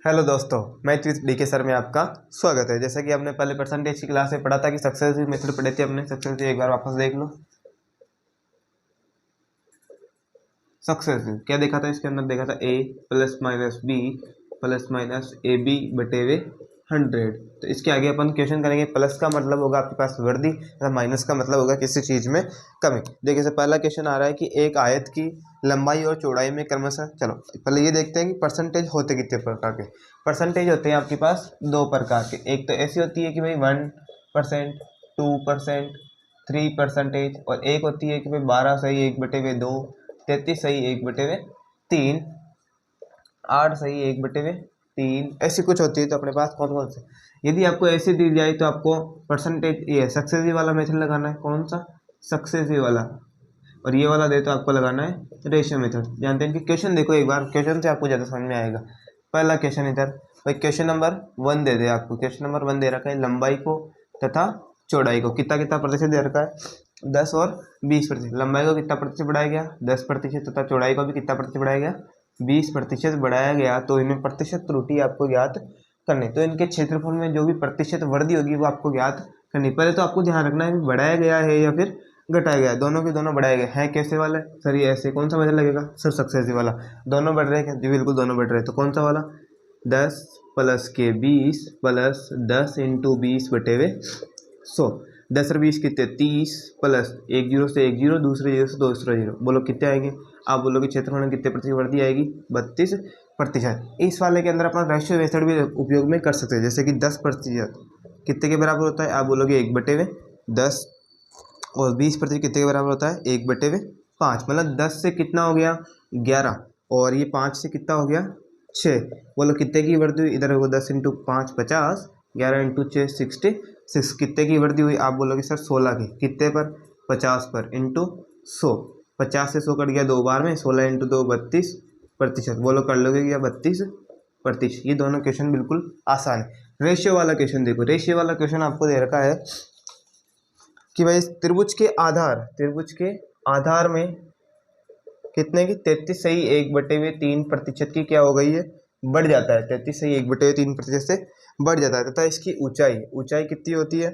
Hello दोस्तों, मैं DK sir में आपका स्वागत है। जैसा कि आपने पहले परसेंटेज की क्लास में पढ़ा था कि सक्सेसिव मेथड पढ़े थे अपने। सक्सेसिव एक बार वापस देख लो। सक्सेसिव क्या देखा था इसके अंदर? देखा था A plus minus B plus minus A B बटे हुए 100। तो इसके आगे अपन क्वेश्चन करेंगे। प्लस का मतलब होगा आपके पास वृद्धि तथा माइनस का मतलब होगा किसी चीज में कमी। देखिए पहला क्वेश्चन आ रहा है कि एक आयत की लंबाई और चौड़ाई में क्रमशः, चलो पहले ये देखते हैं कि परसेंटेज होते कितने प्रकार के। परसेंटेज होते हैं आपके पास दो प्रकार के। एक तो ऐसी होती है कि भाई 1%, 2%, 3%, और एक होती है कि भाई 12 सही 1/2, 33 सही 1/3, 8 सही 1/3, ऐसी कुछ होती है। तो अपने पास कौन कौन से, यदि आपको ऐसे दी जाए तो आपको परसेंटेज ये सक्सेसिव वाला मेथड लगाना है। कौन सा? सक्सेसिव वाला। और ये वाला दे तो आपको लगाना है रेशियो मेथड। जानते हैं कि क्वेश्चन देखो एक बार, क्वेश्चन से आपको ज़्यादा समझ में आएगा। पहला क्वेश्चन इधर भाई, क्वेश्चन नंबर 1 दे दे आपको। क्वेश्चन नंबर 1 दे रखा है लंबाई को तथा चौड़ाई को कितना कितना प्रतिशत दे रखा है, 10 और 20%। लंबाई को कितना प्रतिशत बढ़ाया गया? 10% तथा चौड़ाई को भी कितना प्रतिशत बढ़ाया गया? 20% बढ़ाया गया। तो इनमें प्रतिशत त्रुटि आपको ज्ञात करनी। तो इनके क्षेत्रफल में जो भी प्रतिशत वृद्धि होगी वो आपको ज्ञात करनी। पहले तो आपको ध्यान रखना है कि बढ़ाया गया है या फिर घटाया गया। दोनों के दोनों बढ़ाए गए हैं। कैसे वाला? सर ये ऐसे कौन सा मेथड लगेगा? सर सक्सेसिव वाला। दोनों बढ़ रहे हैं? जी बिल्कुल दोनों बढ़ रहे हैं। तो कौन सा वाला? 10 प्लस के 20 प्लस 10 इंटू 20/100। 10 और 20 कितने? 30 प्लस एक जीरो से एक जीरो, दूसरे जीरो से दूसरा जीरो। बोलो कितने आएंगे? आप बोलो कि क्षेत्रफल में कितने प्रतिशत वृद्धि आएगी? 32%। इस वाले के अंदर अपना रेशियो मेथड भी उपयोग में कर सकते हैं। जैसे कि 10% कितने के बराबर होता है? आप बोलोगे 1/10। और 20% कितने के बराबर होता है? 1/5। मतलब 10 से कितना हो गया? 11। और ये 5 से कितना हो गया? 6। बोलो कितने की वृद्धि हुई? इधर होगा 10 इंटू 5 50, 11 इंटू 6 66। कितने की वृद्धि हुई? आप बोलोगे सर 16 की। कितने पर? 50 पर इंटू 100। 50 से 100 कट गया 2 बार में। 16 इंटू 2 32%। बोलो कर लोगे क्या? 32%। ये दोनों क्वेश्चन बिल्कुल आसान है। रेशियो वाला क्वेश्चन देखो। रेशियो वाला क्वेश्चन आपको दे रखा है कि भाई त्रिभुज के आधार में कितने की? 33 सही 1/3% की क्या हो गई है? बढ़ जाता है। 33 सही 1/3% से बढ़ जाता है। तथा इसकी ऊंचाई कितनी होती है?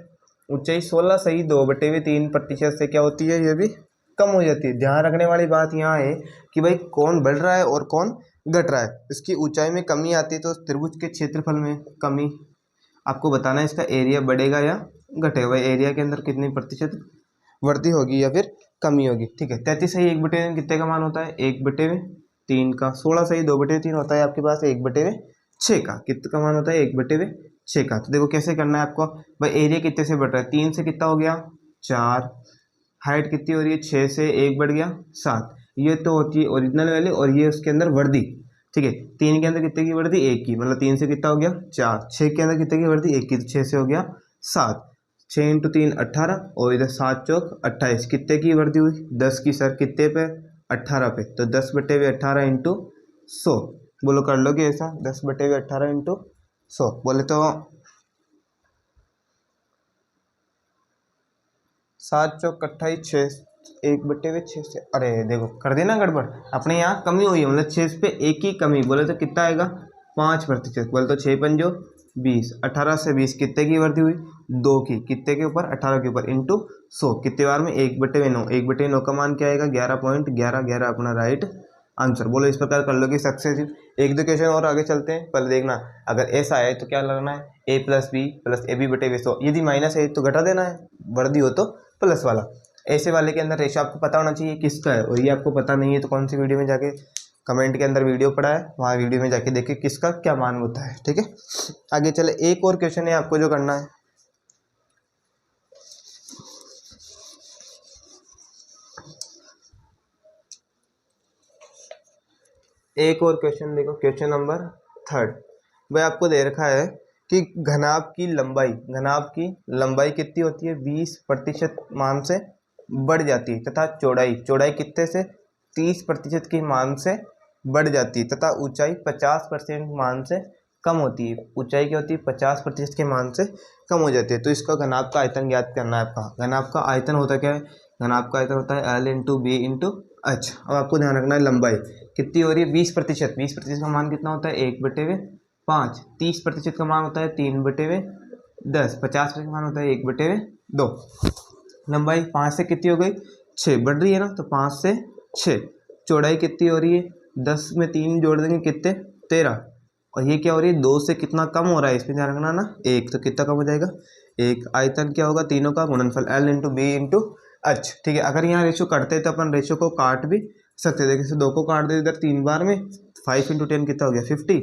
ऊंचाई 16 सही 2/3% से क्या होती है? ये भी कम हो जाती है। ध्यान रखने वाली बात यहाँ है कि भाई कौन बढ़ रहा है और कौन घट रहा है। इसकी ऊंचाई में कमी आती है तो त्रिभुज के क्षेत्रफल में कमी। आपको बताना है इसका एरिया बढ़ेगा या घटेगा। एरिया के अंदर कितनी प्रतिशत वृद्धि होगी या फिर कमी होगी। ठीक है। 33 सही 1/3 कितने का मान होता है? 1/3 का। 16 सही 2/3 होता है आपके पास 1/6 का। कितने का मान होता है? 1/6 का। तो देखो कैसे करना है आपको। भाई एरिया कितने से बढ़ रहा है? 3 से कितना हो गया? 4। हाइट कितनी हो रही है? 6 से 1 बढ़ गया 7। ये तो होती है ओरिजिनल वैल्यू और ये उसके अंदर वृद्धि। ठीक है। 3 के अंदर कितने की वृद्धि? 1 की। मतलब 3 से कितना हो गया? 4। 6 के अंदर कितने की वृद्धि? 1 की। तो 6 से हो गया 7। 6 इंटू 3 18 और इधर 7 चौक 28। कितने की वृद्धि हुई? 10 की। सर कितने पे? 18 पे। तो 10/18 इंटू 100। बोलो कर लोगे ऐसा? 10/18 इंटू 100 बोले तो 7 चौक 28, 6 1/6 से, अरे देखो कर देना गड़बड़। अपने यहाँ कमी हुई है, मतलब 6 पे 1 की कमी। बोले तो कितना आएगा? 5%। बोले तो 6 पंजो 20। 18 से 20 कितने की वृद्धि हुई? 2 की। कितने के ऊपर? 18 के ऊपर इंटू 100। कितने बार में? 1/9। 1/9 का मान क्या आएगा? 11.11 अपना राइट आंसर। बोलो इस प्रकार कर लोगे सक्सेसिव। एक दो क्वेश्चन और आगे चलते हैं। पहले देखना अगर ऐसा है तो क्या लगना है? a plus B plus A B बटे 100। यदि माइनस है तो घटा देना है, वृद्धि हो तो प्लस वाला। ऐसे वाले के अंदर रेशो आपको पता होना चाहिए किसका है। और ये आपको पता नहीं है तो कौन सी वीडियो में जाके कमेंट के अंदर वीडियो पड़ा है, वहाँ वीडियो में जाके देखिए किसका क्या मान होता है। ठीक है। आगे चले, एक और क्वेश्चन है आपको जो करना है। एक और क्वेश्चन देखो, क्वेश्चन नंबर 3। भाई आपको दे रखा है कि घनाभ की लंबाई कितनी होती है? 20% मान से बढ़ जाती है तथा चौड़ाई कितने से? 30% की मान से बढ़ जाती है तथा ऊंचाई 50% मान से कम होती है। ऊंचाई क्या होती है? 50% के मान से कम हो जाती है। तो इसका घनाभ का आयतन ज्ञात करना है आपका। घनाभ का आयतन होता क्या है? घनाभ का आयतन होता है L into B into H. अब आपको ध्यान रखना है लंबाई कितनी हो रही है? 20%। 20% का मान कितना होता है? 1/5 5, 30% का मान होता है 3/10, 50% का मान होता है 1/2। लंबाई 5 से कितनी हो गई 6, बढ़ रही है ना, तो 5 से 6। चौड़ाई कितनी हो रही है 10 में 3 जोड़ देंगे कितने 13, और ये क्या हो रही है 2 से कितना कम हो रहा है, इसमें ध्यान रखना ना, 1, तो कितना कम हो जाएगा 1। आयतन क्या होगा, तीनों का गुणनफल L into B into H. ठीक है, अगर यहाँ रेशो कटते तो अपन रेशो को काट भी सकते थे, जैसे 2 को काट दे इधर 3 बार में, 5 इंटू 10 कितना हो गया 50,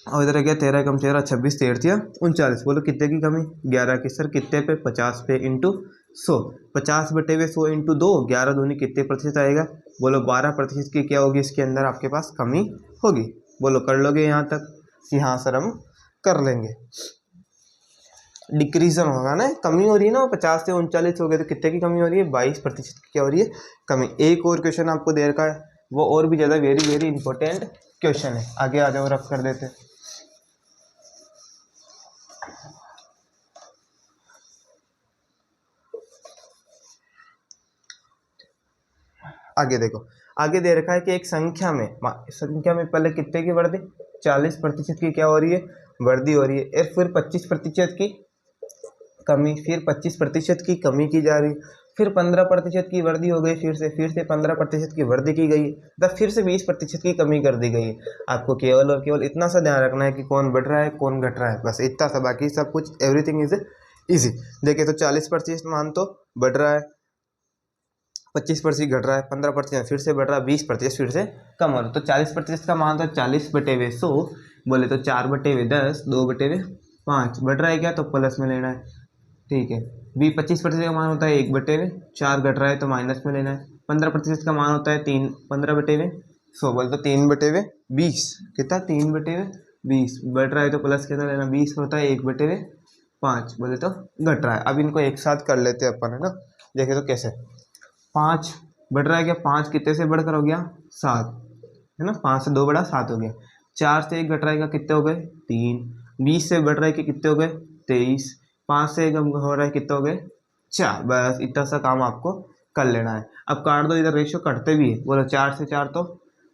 और इधर आ गया 13 कम 13 26, 13 39। बोलो कितने की कमी 11 की। सर कितने पे 50 पे इंटू 100, 50/100 इंटू 2, 11 दूनी कितने प्रतिशत आएगा, बोलो 12% की क्या होगी इसके अंदर आपके पास कमी होगी। बोलो कर लोगे यहाँ तक कि हाँ सर हम कर लेंगे। डिक्रीजन होगा ना, कमी हो रही है ना, 50 से 39 हो गए तो कितने की कमी हो रही है 22% की क्या हो रही है कमी। एक और क्वेश्चन आपको दे रखा है, वो और भी ज़्यादा वेरी वेरी इंपॉर्टेंट क्वेश्चन है, आगे आ जाओ रफ कर देते हैं। आगे देखो, आगे दे रखा है कि एक संख्या में पहले कितने की वृद्धि 40% की क्या हो रही है वृद्धि हो रही है, और फिर 25% की कमी, फिर 25% की कमी की जा रही, फिर 15% की वृद्धि हो गई, फिर से 15% की वृद्धि की गई, तब फिर से 20% की कमी कर दी गई है। आपको केवल और केवल इतना सा ध्यान रखना है कि कौन बढ़ रहा है कौन घट रहा है, बस इतना सा, बाकी सब कुछ एवरीथिंग इज इजी। देखिए तो 40% मान तो बढ़ रहा है, 25% घट रहा है, 15% फिर से बढ़ रहा है, 20% फिर से कम हो रहा है। तो 40% का मान था 40/100, बोले तो 4/10, 2/5 बढ़ रहा है क्या, तो प्लस में लेना है। ठीक है, 25% का मान होता है 1/4, घट रहा है तो माइनस में लेना है। 15% का मान होता है 15/100, बोले तो 3/20, कितना 3/20, बढ़ रहा है तो प्लस कितना लेना, 20 होता है 1/5, बोले तो घट रहा है। अब इनको एक साथ कर लेते हैं अपन, है ना। देखे तो कैसे 5 बढ़ रहा है क्या, 5 कितने से बढ़कर हो गया 7, है ना, 5 से 2 बढ़ा 7 हो गया। 4 से 1 घट रहा है क्या, कितने हो गए 3। 20 से बढ़ रहा है कि कितने हो गए 23। 5 से 1 हो रहा है कितने हो गए 4। बस इतना सा काम आपको कर लेना है। अब काट दो, इधर रेशियो कटते भी है, बोलो 4 से 4 तो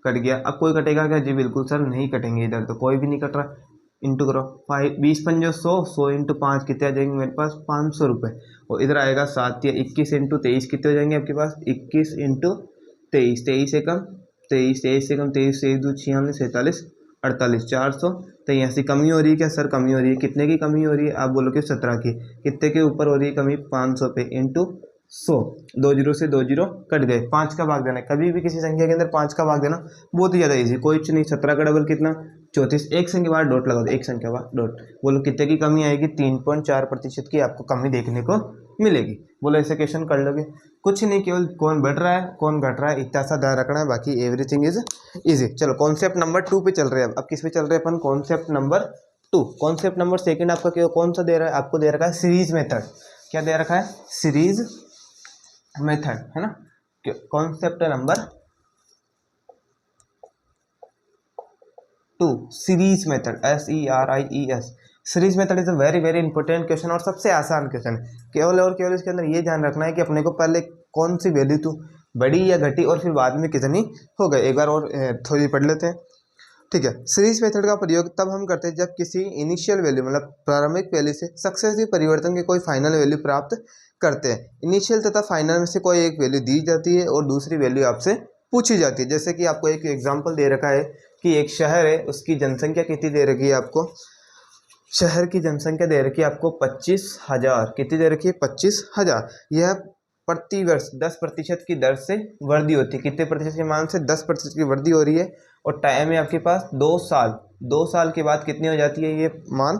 कट गया। अब कोई कटेगा क्या, जी बिल्कुल सर नहीं कटेंगे, इधर तो कोई भी नहीं कट रहा। इंटू करो 5, 20 पंजो 100, 100 इंटू 5 कितने आ जाएंगे मेरे पास 500 रुपये, और इधर आएगा 7 या 21 इंटू 23 कितने हो जाएंगे आपके पास 21 इंटू 23, 23 से कम 23, 23 से कम 23, 23 2 46, 47 48, 400। तो यहाँ से कमी हो रही है क्या सर, कमी हो रही है, कितने की कमी हो रही है, आप बोलो कि 17 की। कितने के ऊपर हो रही है कमी 500 पे इंटू 100, 2 जीरो से 2 जीरो कट गए, 5 का भाग देना है। कभी भी किसी संख्या के अंदर 5 का भाग देना बहुत ही ज़्यादा ईजी, कोई नहीं। 17 का डबल कितना 34, एक संख्या बाद डॉट लगा दो, एक संख्या बाद डॉट। बोलो कितने की कमी आएगी 3.4% की आपको कमी देखने को मिलेगी। बोलो ऐसे क्वेश्चन कर लोगे, कुछ नहीं, केवल कौन बढ़ रहा है कौन घट रहा है इतना सा ध्यान रखना है, बाकी एवरीथिंग इज इजी। चलो कॉन्सेप्ट नंबर 2 पे चल रहे हैं। अब किस पे चल रहे हैं अपन, कॉन्सेप्ट नंबर 2। कॉन्सेप्ट नंबर 2 आपका कौन सा दे रहा है, आपको दे रखा है सीरीज मेथड। क्या दे रखा है, सीरीज मेथड, है ना। Concept number 2, series method, SERIES। Series method is a very very important question और सबसे आसान क्वेश्चन है। केवल और केवल इसके अंदर ये ध्यान रखना है कि अपने को पहले कौन सी वैल्यू तो बड़ी या घटी, और फिर बाद में कितनी हो गए। एक बार और थोड़ी पढ़ लेते हैं, ठीक है। सीरीज मेथड का प्रयोग तब हम करते हैं जब किसी इनिशियल वैल्यू मतलब प्रारंभिक वैल्यू से सक्सेसिव परिवर्तन के कोई फाइनल वैल्यू प्राप्त करते हैं। इनिशियल तथा फाइनल में से कोई एक वैल्यू दी जाती है और दूसरी वैल्यू आपसे पूछी जाती है। जैसे कि आपको एक एग्जांपल दे रखा है कि एक शहर है, उसकी जनसंख्या कितनी दे रखी है आपको, शहर की जनसंख्या दे रखी है आपको 25,000, कितनी दे रखी है 25,000। यह प्रति वर्ष 10% की दर से वृद्धि होती है। कितने प्रतिशत के मान से 10% की वृद्धि हो रही है, और टाइम है आपके पास 2 साल। 2 साल के बाद कितनी हो जाती है ये मान,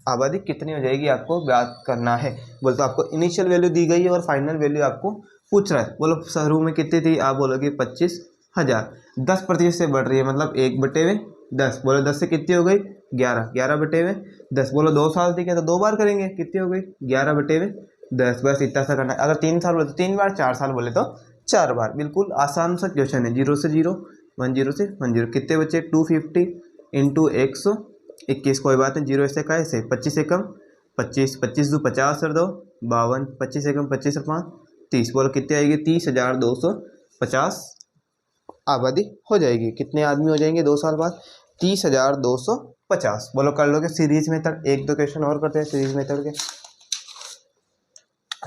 आबादी कितनी हो जाएगी आपको ज्ञात करना है। बोल तो आपको इनिशियल वैल्यू दी गई है और फाइनल वैल्यू आपको पूछ रहा है। बोलो शुरू में कितनी थी, आप बोलोगे 25,000। 10% से बढ़ रही है मतलब 1/10। बोलो 10 से कितनी हो गई 11, 11/10। बोलो 2 साल थी क्या, तो 2 बार करेंगे, कितनी हो गई 11/10। बस इतना सा करना है। अगर 3 साल बोले तो 3 बार, 4 साल बोले तो 4 बार। बिल्कुल आसान सा क्वेश्चन है। 0 से 0, 10 से 10। कितने बचे 250 इंटू 121, कोई बात नहीं, 0 ऐसे का ऐसे। 25 से कम 25, 25 दो 50 और 2 52, 25 से कम 25 और 5 30। बोलो कितने आएगी 30,250 आबादी हो जाएगी। कितने आदमी हो जाएंगे 2 साल बाद 32,250। बोलो कर लोगे सीरीज मेथड? एक दो क्वेश्चन और करते हैं सीरीज मेथड के।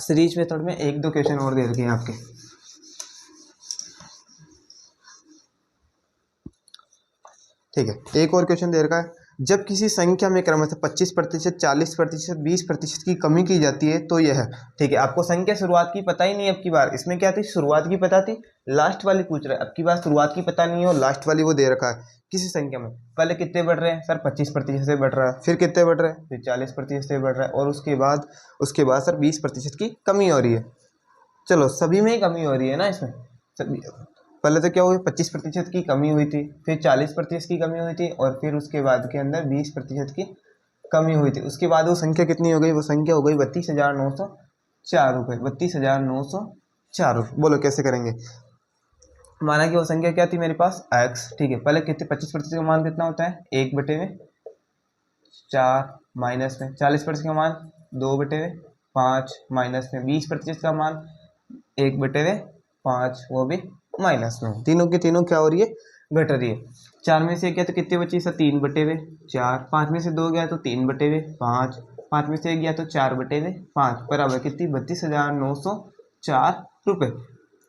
सीरीज मेथड में एक दो क्वेश्चन और दे रखे हैं आपके। ठीक है, एक और क्वेश्चन दे रखा है, जब किसी संख्या में क्रमशः 25%, 40%, 20% की कमी की जाती है तो यह। ठीक है, आपको संख्या शुरुआत की पता ही नहीं। अब की बार इसमें क्या थी, शुरुआत की पता थी, लास्ट वाली पूछ रहा है। अब की बार शुरुआत की पता नहीं है और लास्ट वाली वो दे रखा है। किसी संख्या में पहले कितने बढ़ रहे हैं सर, 25% से बढ़ रहा है, फिर कितने बढ़ रहे हैं, फिर 40% से बढ़ रहा है, और उसके बाद सर 20% की कमी हो रही है। चलो सभी में ही कमी हो रही है ना इसमें सभी। पहले तो क्या हुई, 25% की कमी हुई थी, फिर 40% की कमी हुई थी, और फिर उसके बाद के अंदर 20% की कमी हुई थी। उसके बाद वो संख्या कितनी हो गई, वो संख्या हो गई 32,904 रुपये। 32,904 रुपये। बोलो कैसे करेंगे। माना कि वो संख्या क्या थी मेरे पास, x। ठीक है, पहले कितने 25% का मान कितना होता है, 1/4 माइनस में 40% का मान 2/5 माइनस में 20% का मान 1/5, वो भी माइनस में। तीनों की तीनों क्या हो रही है, घट रही है। 4 में से गया तो कितने बची सर, 3/4। 5 में से 2 गया तो 3/5। 5 में से 1 गया तो 4/5 बराबर कितनी, 32,904 रुपये।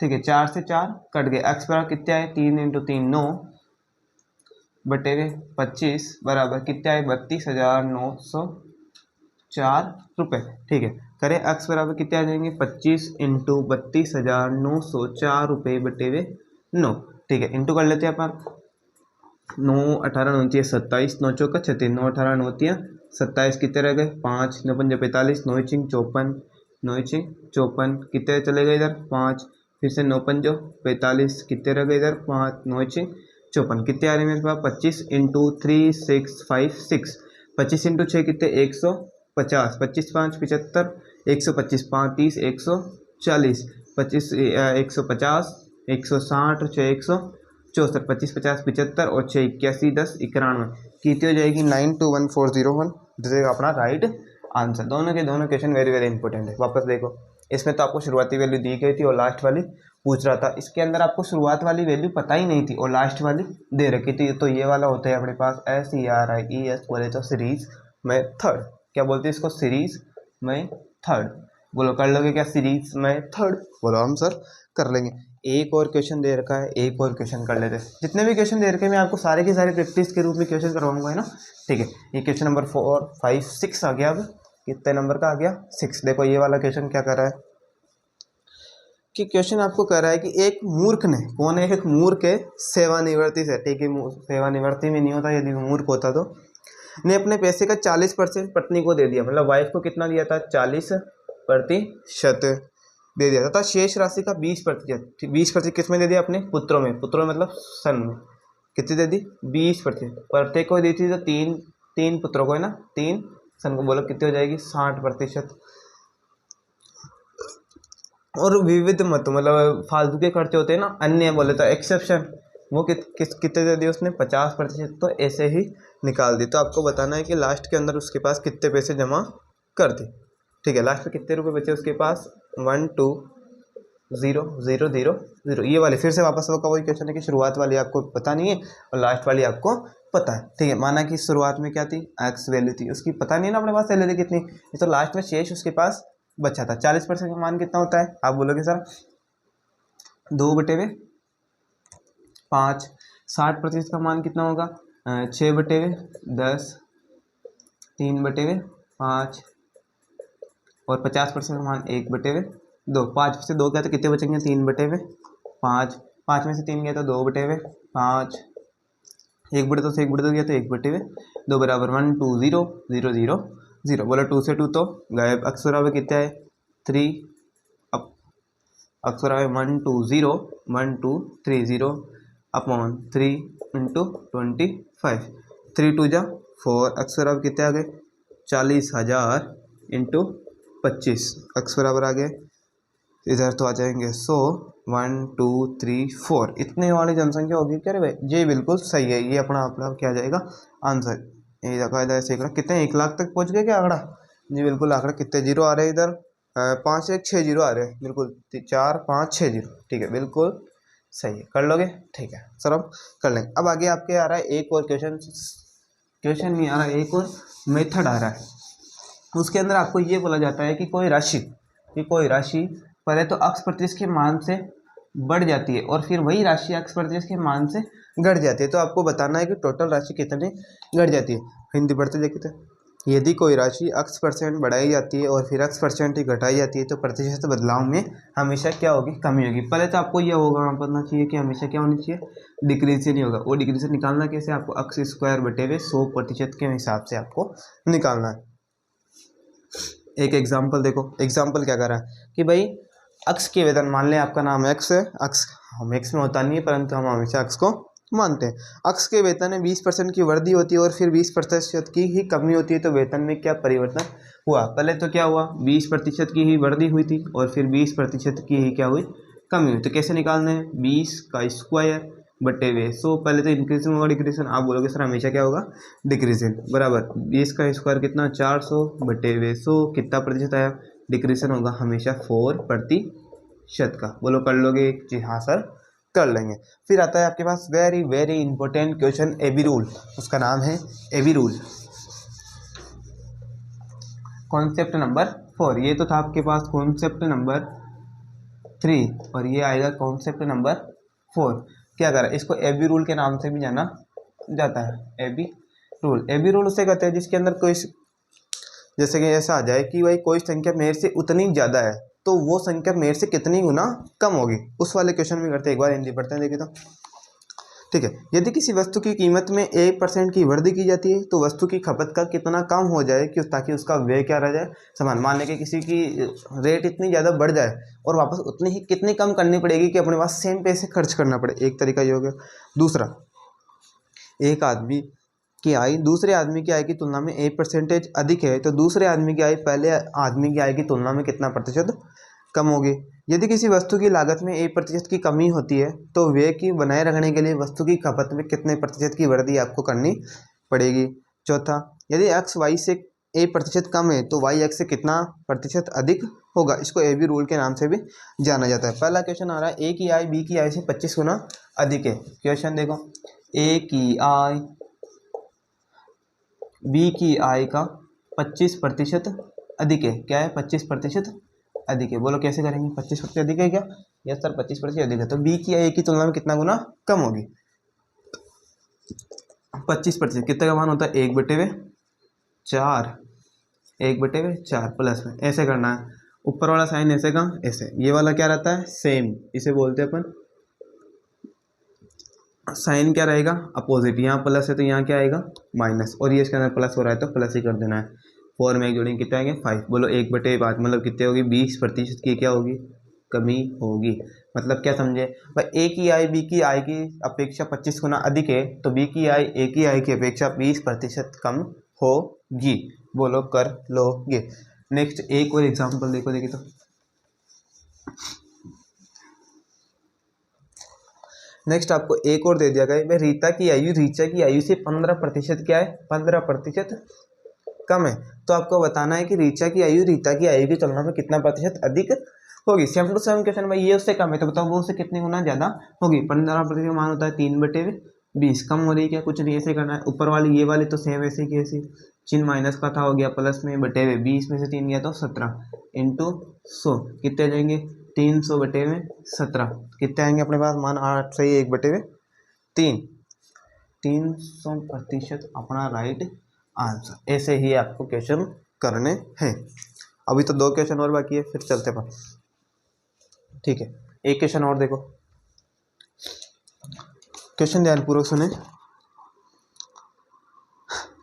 ठीक है, 4 से 4 कट गए, एक्स बराबर कितने आए, 3 × 3 9/25 बराबर कितने आए, 32,904 रुपये। ठीक है, करें एक्स बराबर कितने आ जाएंगे, 25 × 32,904 रुपये बटे 9। ठीक है, इंटू कर लेते हैं अपन। 9 18 9 27, 9 चौका 36, 9 18 9 27, कितने रह गए, 5 9 5 45, 9 5 54, 9 5 54, कितने चले गए इधर 5, फिर से 9 5 45, कितने रह गए इधर 5, 9 5 54, कितने आ रहे हैं मेरे पास, 25 × 3 6 5 6, 25 × 6 कितने, 150, 25 5 75, 125 5 30, 140, 25 150, 160 6 164, 25 50 75 और 6 81 10 91, कितनी हो जाएगी, 921401। दिस इज अपना राइट आंसर। दोनों के दोनों क्वेश्चन वेरी वेरी इंपॉर्टेंट है। वापस देखो, इसमें तो आपको शुरुआती वैल्यू दी गई थी और लास्ट वाली पूछ रहा था। इसके अंदर आपको शुरुआत वाली वैल्यू पता ही नहीं थी और लास्ट वाली दे रखी थी। तो ये वाला होता है अपने पास SERIES, बोले तो सीरीज में थर्ड। क्या बोलते हैं इसको, सीरीज में थर्ड। बोलो कर लोगे क्या, सीरीज में थर्ड? बोलो हम सर कर लेंगे। एक और क्वेश्चन दे रखा है, एक और क्वेश्चन कर लेते हैं। जितने भी क्वेश्चन दे रखे हैं मैं आपको सारे के सारे प्रैक्टिस के रूप में क्वेश्चन करवाऊंगा, है ना। ठीक है, ये क्वेश्चन नंबर 4 5 6 आ गया। अब कितने नंबर का आ गया, 6। देखो ये वाला क्वेश्चन क्या कर रहा है कि क्वेश्चन आपको कह रहा है कि एक मूर्ख ने, कौन है, एक मूर्ख है सेवानिवृत्ति से। ठीक है, सेवानिवृत्ति में नहीं होता, यदि मूर्ख होता तो, ने अपने पैसे का 40% पत्नी को दे दिया। मतलब वाइफ को कितना दिया था, 40% दे दिया था। तथा शेष राशि का 20%, 20% किस में दे दिया, अपने पुत्रों में। पुत्रों मतलब सन में। कितनी दे दी, 20%। प्रत्येक को दी थी तो तीन पुत्रों को, है ना, 3 सन को। बोलो कितनी हो जाएगी, 60%। और विविध मत मतलब फालतू के खर्चे होते हैं ना, अन्य बोले तो एक्सेप्शन, वो कितने दे दिए उसने, 50%। तो ऐसे ही निकाल दी। तो आपको बताना है कि लास्ट के अंदर उसके पास कितने पैसे जमा कर दी। ठीक है, लास्ट में कितने रुपए बचे उसके पास, 1 2 0 0 0 0। ये वाली फिर से वापस का वही क्वेश्चन है कि शुरुआत वाली आपको पता नहीं है और लास्ट वाली आपको पता है। ठीक है, माना कि शुरुआत में क्या थी, एक्स वैल्यू थी, उसकी पता नहीं है ना अपने पास सैलरी कितनी, तो लास्ट में शेष उसके पास बचा था। 40% का मान कितना होता है, आप बोलोगे सर 2/5। 60% का मान कितना होगा, 6/10, 3/5, और 50% का मान 1/2। 5 में से 2 गया तो कितने बचेंगे, 3/5। 5 में से 3 गया तो 2/5। 1/2 से 1/2 गया तो 1/2 बराबर 1 2 0 0 0 0। बोला 2 से 2 तो गायब। अक्सर बराबर कितना है, 3। अक्सर बराबर 1 2 0 1 2 3 0 अपॉन 3 × 25। 3 2 जा 4। अक्सर बराबर कितने आ गए, 40,000 × 25। अक्स बराबर आ गए, इधर तो आ जाएंगे 100। 1 2 3 4 इतने वाली जनसंख्या होगी क्या रे भाई, ये बिल्कुल सही है। ये अपना क्या आ जाएगा आंसर। ये देखा ऐसे कितने 1 लाख तक पहुंच गए क्या आंकड़ा, जी बिल्कुल। आंकड़ा कितने जीरो आ रहे हैं इधर, 5 1 6 जीरो आ रहे हैं, बिल्कुल 4 5 6 जीरो। ठीक है, बिल्कुल सही है, कर लोगे, ठीक है सर, अब कर लेंगे। अब आगे आपके आ रहा है एक और क्वेश्चन नहीं आ रहा है, एक और मेथड आ रहा है। उसके अंदर आपको ये बोला जाता है कि कोई राशि पहले तो अक्ष प्रतिशत के मान से बढ़ जाती है और फिर वही राशि अक्ष प्रतिशत के मान से घट जाती है। तो आपको बताना है कि टोटल राशि कितने घट जाती है। हिंदी पढ़ते देखते हैं। यदि कोई राशि x % बढ़ाई जाती है और फिर x % ही घटाई जाती है तो प्रतिशत बदलाव में हमेशा क्या होगी, कमी होगी। पहले तो आपको यह होगा पता चाहिए कि हमेशा क्या होनी चाहिए, डिक्रीजेशन ही होगा। वो डिक्रीजेशन निकालना कैसे, आपको x²/100% के हिसाब से आपको निकालना है। एक एग्जाम्पल देखो, एग्जाम्पल क्या कर रहा है कि भाई अक्ष के वेतन, मान लें आपका नाम एक्स है, अक्ष हम एक्स में होता नहीं है परंतु हम हमेशा अक्ष को मानते हैं। अक्ष के वेतन में 20% की वृद्धि होती है और फिर 20% की ही कमी होती है। तो वेतन में क्या परिवर्तन हुआ, पहले तो क्या हुआ, 20% की ही वृद्धि हुई थी और फिर 20% की ही क्या हुई, कमी हुई। तो कैसे निकालना है, 20/2 पहले तो इंक्रीजन होगा डिक्रीजन, आप बोलोगे सर हमेशा क्या होगा, डिक्रीजन, बराबर 20² कितना 400/100 कितना प्रतिशत आया, डिक्रीजन होगा हमेशा 4% का। बोलो कर लोगे, जी हाँ सर कर लेंगे। फिर आता है आपके पास very very important question, AB rule. उसका नाम है एबी रूल, कॉन्सेप्ट नंबर 4। ये तो था आपके पास कॉन्सेप्ट नंबर 3 और ये आएगा कॉन्सेप्ट नंबर 4। क्या करा, इसको एबी रूल के नाम से भी जाना जाता है। एबी रूल उसे कहते हैं जिसके अंदर कोई, जैसे कि ऐसा आ जाए कि भाई कोई संख्या मेरे से उतनी ज़्यादा है तो वो संख्या मेरे से कितनी गुना कम होगी, उस वाले क्वेश्चन में करते हैं। एक बार हिंदी पढ़ते हैं, देखिए तो ठीक है। यदि किसी वस्तु की कीमत में 1% की वृद्धि की जाती है तो वस्तु की खपत का कितना कम हो जाए कि ताकि उसका व्यय क्या रह जाए, समान। मान लें कि किसी की रेट इतनी ज़्यादा बढ़ जाए और वापस उतनी ही कितनी कम करनी पड़ेगी कि अपने पास सेम पैसे खर्च करना पड़े, एक तरीका ये हो गया। दूसरा, एक आदमी की आय दूसरे आदमी की आय की तुलना में 1% अधिक है तो दूसरे आदमी की आय पहले आदमी की आय की तुलना में कितना प्रतिशत कम होगी। यदि किसी वस्तु की लागत में 1% की कमी होती है तो व्यय की बनाए रखने के लिए वस्तु की खपत में कितने प्रतिशत की वृद्धि आपको करनी पड़ेगी। चौथा, यदि x y से 1% कम है तो y x से कितना प्रतिशत अधिक होगा। इसको ए बी रूल के नाम से भी जाना जाता है। पहला क्वेश्चन आ रहा है, ए की आय बी की आय से 25 गुना अधिक है। क्वेश्चन देखो, ए की आय बी की आय का 25% अधिक है। क्या है, 25% अधिक है। बोलो कैसे करेंगे, 25% अधिक है क्या, यस सर 25% अधिक है। तो बी की आय की तुलना में कितना गुना कम होगी, 25%। कितने का मान होता है, 1/4, 1/4 प्लस में ऐसे करना है। ऊपर वाला साइन ऐसे का ऐसे, ये वाला क्या रहता है, सेम, इसे बोलते हैं अपन साइन क्या रहेगा, अपोजिट। यहाँ प्लस है तो यहाँ क्या आएगा, माइनस, और ये इसके अंदर प्लस हो रहा है तो प्लस ही कर देना है। 4 में एक जोड़ेंगे कितने आएंगे, 5। बोलो 1/5 मतलब कितने होगी, 20% की क्या होगी, कमी होगी। मतलब क्या समझे भाई, ए की आय बी की आय की अपेक्षा 25 गुना अधिक है तो बी की आय ए की आय की अपेक्षा 20% कम होगी। बोलो कर लोगे। नेक्स्ट एक और एग्जाम्पल देखो, देखिए तो नेक्स्ट आपको एक और दे दिया गया है, रीता की आयु से 15% क्या है, 15% कम है। तो आपको बताना है कि रीता की आयु की तुलना में कितना प्रतिशत अधिक होगी। सेम टू सेम क्वेश्चन भाई, ये उससे कम है तो बताओ वो उससे कितनी गुना ज्यादा होगी। 15% मान होता है 3/20, कम हो रही है क्या, कुछ नहीं, ऐसे करना है। ऊपर वाली ये वाली तो सेम ऐसे की ऐसी, चिन्ह माइनस का था हो गया प्लस में, बटे हुए 20 में से 3 गया तो 17 इंटू 100 कितने जाएंगे, 300/17 कितने आएंगे अपने पास मान, 8 सही 1/3, 300% अपना राइट आंसर। ऐसे ही आपको क्वेश्चन करने हैं। अभी तो 2 क्वेश्चन और बाकी है, फिर चलते पर, ठीक है। एक क्वेश्चन और देखो, क्वेश्चन ध्यानपूर्वक सुने।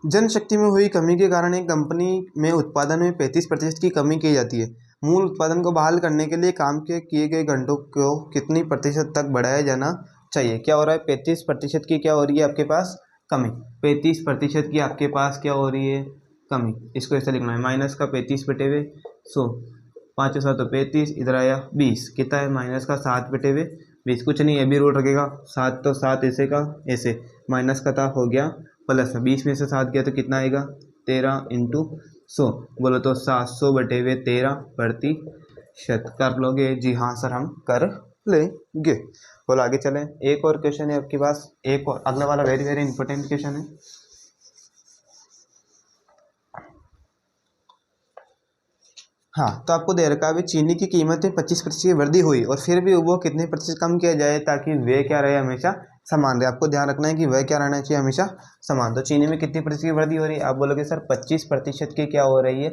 जनशक्ति में हुई कमी के कारण एक कंपनी में उत्पादन में 35% की कमी की जाती है। मूल उत्पादन को बहाल करने के लिए काम के किए गए घंटों को कितनी प्रतिशत तक बढ़ाया जाना चाहिए। क्या हो रहा है, 35% की क्या हो रही है आपके पास कमी, 35% की आपके पास क्या हो रही है कमी। इसको ऐसे लिखना है, माइनस का 35/100, 5 7 तो 35, इधर आया 20, कितना है माइनस का 7/20, कुछ नहीं, ये भी रूल रखेगा, 7 तो 7 ऐसे का ऐसे, माइनस का था हो गया प्लस, 20 में से 7 गया तो कितना आएगा 13 इंटू 100। बोलो तो 700/13 प्रतिशत कर लोगे, जी हाँ सर हम कर लेंगे। बोलो आगे चलें। एक और क्वेश्चन है आपके पास, एक और अगला वाला वेरी वेरी इंपॉर्टेंट क्वेश्चन है। हाँ, तो आपको दे रखा है अभी चीनी की कीमत में 25% की वृद्धि हुई और फिर भी वो कितने प्रतिशत कम किया जाए ताकि वे क्या रहे, हमेशा समान रहे। आपको ध्यान रखना है कि वह क्या रहना चाहिए, हमेशा समान। तो चीनी में कितनी प्रतिशत की वृद्धि हो रही है, आप बोलोगे सर 25% की क्या हो रही है,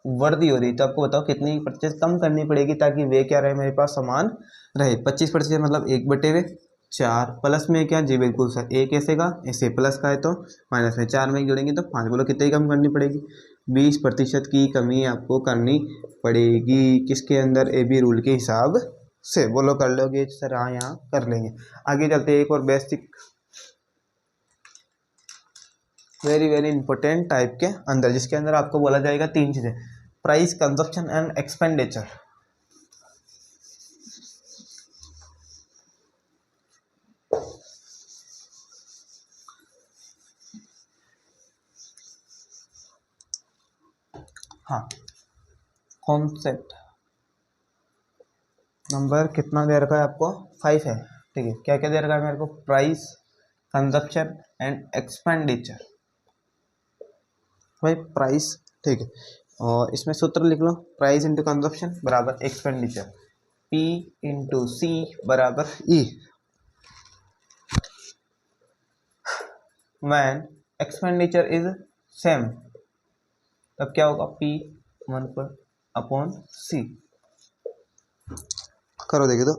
वृद्धि हो रही है। तो आपको बताओ कितनी प्रतिशत कम करनी पड़ेगी ताकि वे क्या रहे, मेरे पास समान रहे। 25% मतलब 1/4 प्लस में क्या जी, बिल्कुल सर एक ऐसे का ऐसे प्लस का है तो माइनस में 4 में जोड़ेंगे तो 5। बोलो कितनी कम करनी पड़ेगी, 20% की कमी आपको करनी पड़ेगी। किसके अंदर, ए बी रूल के हिसाब से। बोलो कर लोगे सर, हाँ यहाँ कर लेंगे। आगे चलते हैं एक और basic very very important type के अंदर, जिसके अंदर आपको बोला जाएगा 3 चीजें, प्राइस, कंजप्शन एंड एक्सपेंडिचर। हाँ, कॉन्सेप्ट नंबर कितना दे रखा है आपको, 5 है। ठीक है, क्या क्या दे रखा है मेरे को, प्राइस, कंजप्शन एंड एक्सपेंडिचर। भाई प्राइस, ठीक है, और इसमें सूत्र लिख लो, प्राइस इंटू कंजप्शन बराबर एक्सपेंडिचर, P इंटू सी बराबर E। When expenditure is same, तब क्या होगा, P1 पर अपॉन C। करो देखिए तो,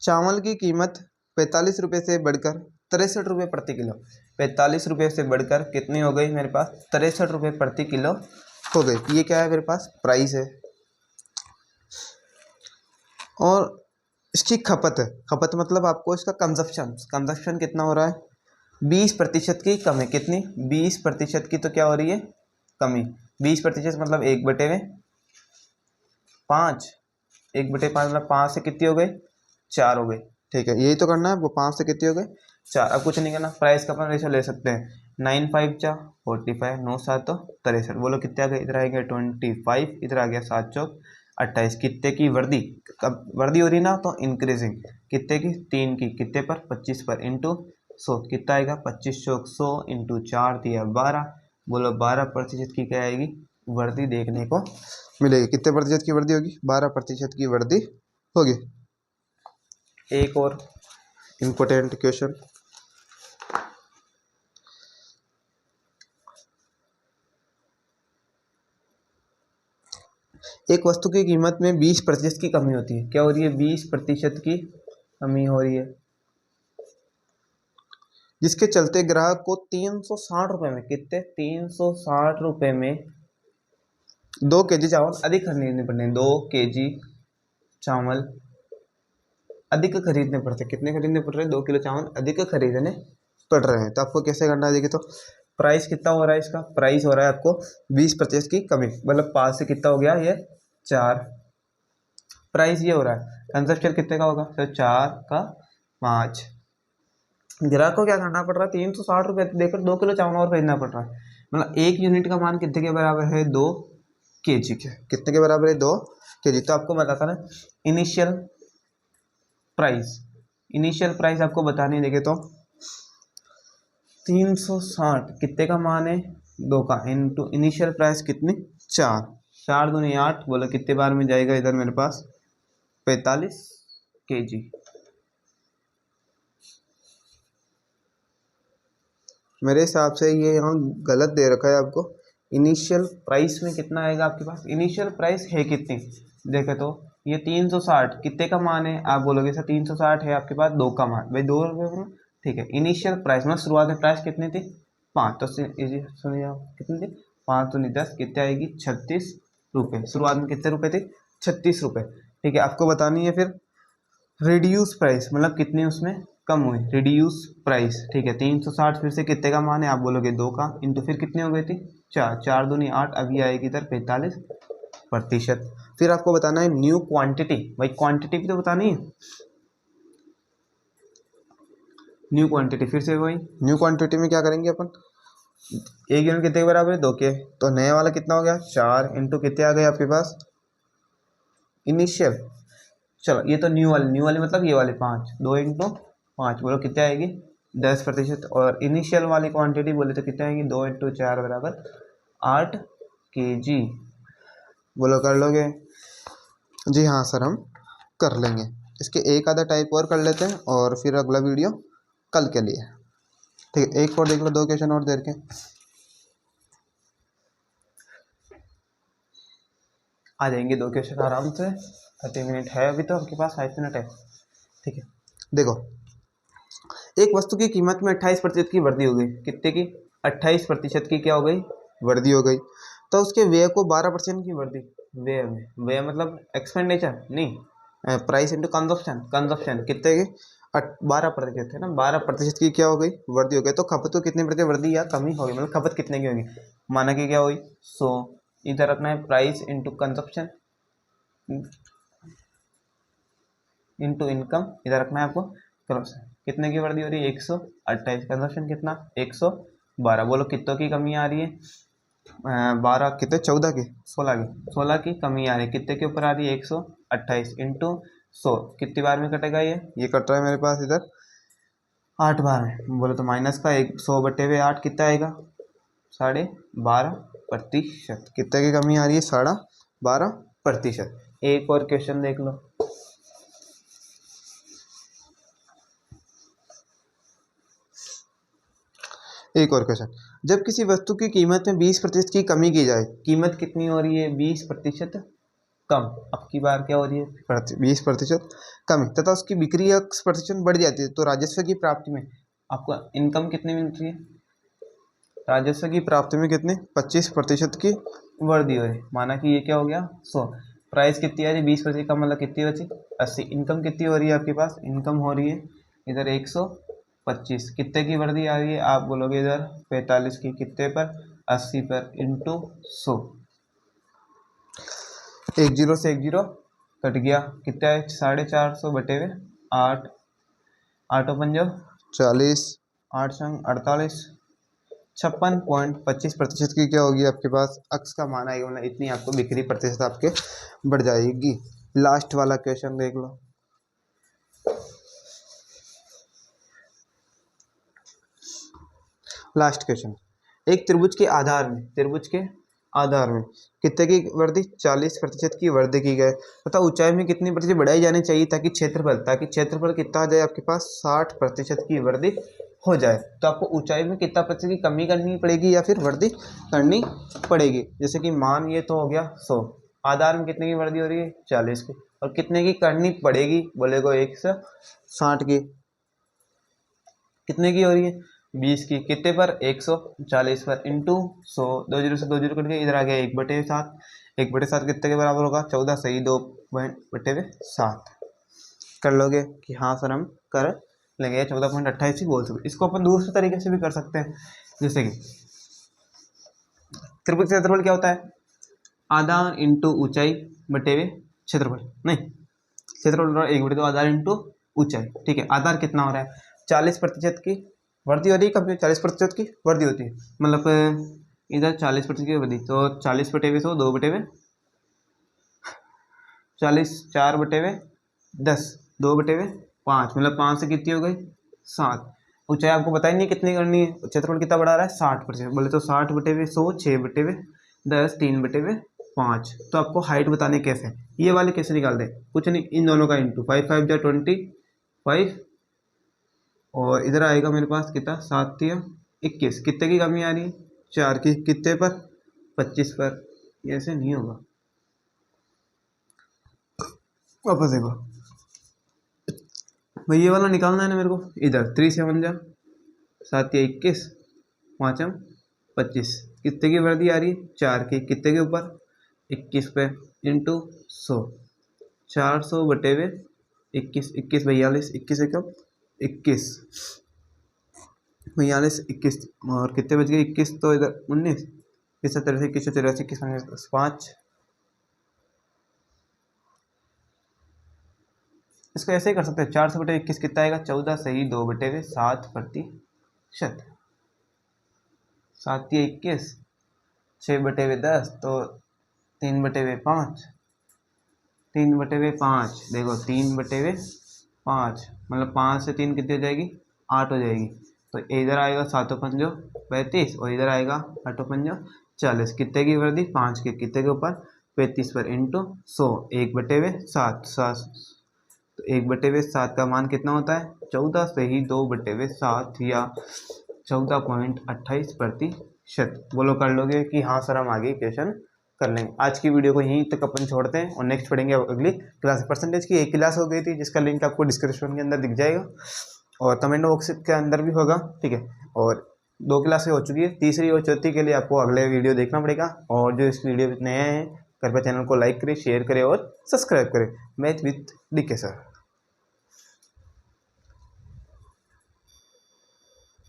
चावल की कीमत 45 रुपये से बढ़कर 63 रुपये प्रति किलो। 45 रुपये से बढ़कर कितनी हो गई मेरे पास, 63 रुपये प्रति किलो हो गई। ये क्या है मेरे पास, प्राइस है। और इसकी खपत है, खपत मतलब आपको इसका कंजप्शन, कंजप्शन कितना हो रहा है, 20% की कमी। कितनी, 20% की तो क्या हो रही है, कमी। 20% मतलब 1/5, 1/5 मतलब 5 से कितनी हो गई, 4 हो गई। ठीक है, यही तो करना है आपको, 5 से कितनी हो गई, 4। अब कुछ नहीं करना, प्राइस का अपन रेशो ले सकते हैं, 9 5 जा 45, 9 7 तो 63। बोलो कितने आ गए, इधर आएंगे 25, इधर आ गया 7 चौक 28। कितने की वृद्धि, कब वृद्धि हो रही ना, तो इंक्रीजिंग। कितने की, 3 की, कितने पर, 25 पर, इंटू 100। कितना आएगा, 25 चौक 100 इंटू 4 दिया 12। बोलो 12% की क्या आएगी, वृद्धि देखने को मिलेगी। कितने प्रतिशत की वृद्धि होगी, 12% की वृद्धि होगी। एक और इम्पोर्टेंट क्वेश्चन, एक वस्तु की कीमत में 20% की कमी होती है। क्या हो रही है, 20% की कमी हो रही है, जिसके चलते ग्राहक को 360 रुपये में, कितने, 360 रुपये में 2 kg चावल अधिक खरीदने पड़ते, 2 kg चावल अधिक खरीदने पड़ते। कितने खरीदने पड़ रहे हैं, 2 किलो चावल अधिक खरीदने पड़ रहे हैं। तो आपको कैसे करना है, देखिए तो, प्राइस कितना हो रहा है इसका, प्राइस हो रहा है आपको 20% की कमी, मतलब 5 से कितना हो गया ये 4, प्राइस ये हो रहा है। कंजप्शन कितने का होगा, तो 4 का 5। ग्राहक को क्या करना पड़ रहा है, 360 रुपये देकर 2 किलो चावल और खरीदना पड़ रहा है। मतलब 1 यूनिट का मान कितने के बराबर है, 2 kg के। कितने के बराबर है, 2 kg। तो आपको बताता ना इनिशियल प्राइस, इनिशियल प्राइस आपको बताने देखे तो 360 कितने का मान है, 2 का, इंटू इनिशियल प्राइस कितनी, 4, 4 दूनी 8। बोलो कितने बार में जाएगा इधर मेरे पास, 45 kg। मेरे हिसाब से ये यहाँ गलत दे रखा है आपको। इनिशियल प्राइस में कितना आएगा आपके पास, इनिशियल प्राइस है कितनी, देखे तो ये 360 कितने का मान है, आप बोलोगे सर 360 है आपके पास 2 का मान, भाई 2 रुपये में। ठीक है, इनिशियल प्राइस में शुरुआत में प्राइस कितनी थी, 5, तो सुनिए आप कितनी थी, 5 दूनी 10, कितने आएगी, 36 रुपये। शुरुआत में कितने रुपये थे, 36 रुपये। ठीक है, आपको बतानी है फिर रिड्यूस प्राइस, मतलब कितनी उसमें कम हुई, रिड्यूस प्राइस। ठीक है, 360 फिर से कितने का मान है, आप बोलोगे 2 का, इंटू फिर कितनी हो गई थी, 4, 4 दूनी 8, अभी आएगी इधर 45%। फिर आपको बताना है न्यू क्वांटिटी, भाई क्वांटिटी भी तो बतानी है, न्यू क्वांटिटी। फिर से वही न्यू क्वांटिटी में क्या करेंगे अपन, 1 यूनिट कितने के बराबर है, 2 के, तो नया वाला कितना हो गया, 4 इंटू कितने आ गए आपके पास, इनिशियल, चलो ये तो न्यू वाली मतलब ये वाले 5, 2 × 5 बोलो कितने आएगी 10%। और इनिशियल वाली क्वांटिटी बोले तो कितने आएंगी 2 × 4 बराबर 8 kg। बोलो कर लोगे? जी हाँ सर, हम कर लेंगे। इसके एक आधा टाइप और कर लेते हैं और फिर अगला वीडियो कल के लिए। ठीक है, एक और देख लो, 2 क्वेश्चन और देर के आ जाएंगे। 2 क्वेश्चन आराम से, 30 मिनट है अभी तो आपके पास, 5 मिनट है। ठीक है, देखो एक वस्तु की कीमत में 28% की वृद्धि हो गई। कितने की? 28% की क्या हो गई? वृद्धि हो गई। तो उसके व्यय को 12% की वृद्धि, व्यय में, व्यय मतलब एक्सपेंडिचर नहीं, प्राइस इंटू कंजप्शन, कंजप्शन कितने की? 12% है ना, 12% की क्या हो गई? वृद्धि हो गई। तो खपत को कितने प्रतिशत वृद्धि या कमी होगी, मतलब खपत कितने की होगी? माना कि क्या हुई 100, इधर रखना है price into consumption into income, इधर रखना है आपको क्रॉस। कितने की वृद्धि हो रही है? 128। कंजप्शन कितना? 112। बोलो कितनों की कमी आ रही है? 12 कितने? 14 की, 16 की कमी आ रही है। कितने के ऊपर आ रही है? 128 इंटू 100। कितनी बार में कटेगा ये कट रहा है मेरे पास इधर 8 बार में। बोलो तो माइनस का 100/8 कितना आएगा? 12.5%। कितने की कमी आ रही है? 12.5%। एक और क्वेश्चन देख लो। एक और क्वेश्चन, जब किसी वस्तु की कीमत में 20% की कमी की जाए, कीमत कितनी हो रही है? 20% कम। अब की बार क्या हो रही है? 20% कमी, तथा उसकी बिक्री 1% बढ़ जाती है, तो राजस्व की प्राप्ति में आपको इनकम कितनी मिल रही है? राजस्व की प्राप्ति में कितने? 25% की वृद्धि हो रही है। माना कि ये क्या हो गया 100, प्राइस कितनी आ रही है? 20% का मतलब कितनी बची? 80। इनकम कितनी हो रही है आपके पास? इनकम हो रही है इधर 125। कितने की वृद्धि आ रही है? आप बोलोगे इधर 45 की। कितने पर? 80 पर इंटू 100। एक जीरो से एक जीरो कट गया। कितना है? 450/8। 8×5 = 40, 8×8 = 56.25% की क्या होगी आपके पास? अक्स का मान आएगा, मतलब इतनी आपको बिक्री प्रतिशत आपके बढ़ जाएगी। लास्ट वाला क्वेश्चन देख लो। लास्ट क्वेश्चन, एक त्रिभुज के आधार में कितने की वृद्धि? 40% की वृद्धि की गई तथा ऊंचाई में कितनी प्रतिशत बढ़ाई जानी चाहिए ताकि क्षेत्रफल कितना आ जाए आपके पास? 60% की वृद्धि हो जाए। तो आपको ऊंचाई में कितना प्रतिशत की कमी करनी पड़ेगी या फिर वृद्धि करनी पड़ेगी? जैसे कि मान ये तो हो गया 100, आधार में कितने की वृद्धि हो रही है? 40 की। और कितने की करनी पड़ेगी? बोलेगो 160 की। कितने की हो रही है? 20 की। कितने पर? 140 पर इंटू 100। 2 जीरो से 2 जीरो कट गए, इधर आ गया 1/7। 1/7 कितने के बराबर होगा? 14 सही 2/7। कर लोगे कि हाँ सर हम कर लेंगे? 14.28 ही बोल सकते। इसको अपन दूसरे तरीके से भी कर सकते हैं, जैसे कि त्रिभुज क्षेत्रफल क्या होता है? आधार इंटू ऊंचाई बटे हुए क्षेत्रफल। नहीं, क्षेत्रफल 1/2 आधार इंटू ऊंचाई। ठीक है, आधार कितना हो रहा है? 40% की वृद्धि हो रही है। कब 40% की वृद्धि होती है? मतलब इधर 40% की वृद्धि, तो 40/100 2/, 40 4/10 2/5, मतलब 5 से कितनी हो गई? 7। ऊंचाई आपको पता ही नहीं कितनी करनी है। क्षेत्रफल कितना बढ़ा रहा है? 60%। बोले तो 60/100 6/10 3/5। तो आपको हाइट बताने कैसे? ये वाले कैसे निकाल दे? कुछ नहीं, इन दोनों का इंटू 5 5 जा 25, और इधर आएगा मेरे पास कितना? 7 या 21। कितने की कमी आ रही है? 4 की। कितने पर? 25 पर। ऐसे नहीं होगा। वापस देखो भाई, ये वाला निकालना है ना मेरे को। इधर 3 7 जा 7 या 21, 5 25। कितने की वृद्धि आ रही है? 4 की। कितने के ऊपर? 21 पे इंटू 100। 400/21, 21 42, 21 से कब? 21 42 21, और कितने बच गए? 21 तो इधर 19, 71 से 21 84, 21 5। इसको ऐसे ही कर सकते हैं। 400/21 कितना आएगा? 14 सही 2/7%। 7 या 21, 6/10 तो 3/5, 3/5, देखो 3/5 मतलब 5 से 3 कितनी हो जाएगी, 8 हो जाएगी। तो इधर आएगा 7×5 35 और इधर आएगा 8×5 40। कितने की वृद्धि, 5 के कितने के ऊपर, 35 पर इंटू 100, 1/7। तो 1/7 का मान कितना होता है, 14 से ही 2/7 या 14.28%। बोलो कर लोगे कि हाँ सर हम आगे क्वेश्चन कर लेंगे। आज की वीडियो को यहीं तक अपन छोड़ते हैं और नेक्स्ट पढ़ेंगे अगली क्लास। परसेंटेज की एक क्लास हो गई थी जिसका लिंक आपको डिस्क्रिप्शन के अंदर दिख जाएगा और कमेंट बॉक्स के अंदर भी होगा, ठीक है। और 2 क्लासें हो चुकी है, तीसरी और चौथी के लिए आपको अगले वीडियो देखना पड़ेगा। और जो इस वीडियो में नए हैं कृपया चैनल को लाइक करें, शेयर करें और सब्सक्राइब करें। Math with DK sir.